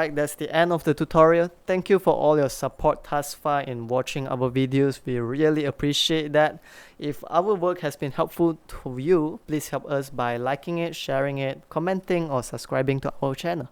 Alright, that's the end of the tutorial. Thank you for all your support thus far in watching our videos. We really appreciate that. If our work has been helpful to you, please help us by liking it, sharing it, commenting, or subscribing to our channel.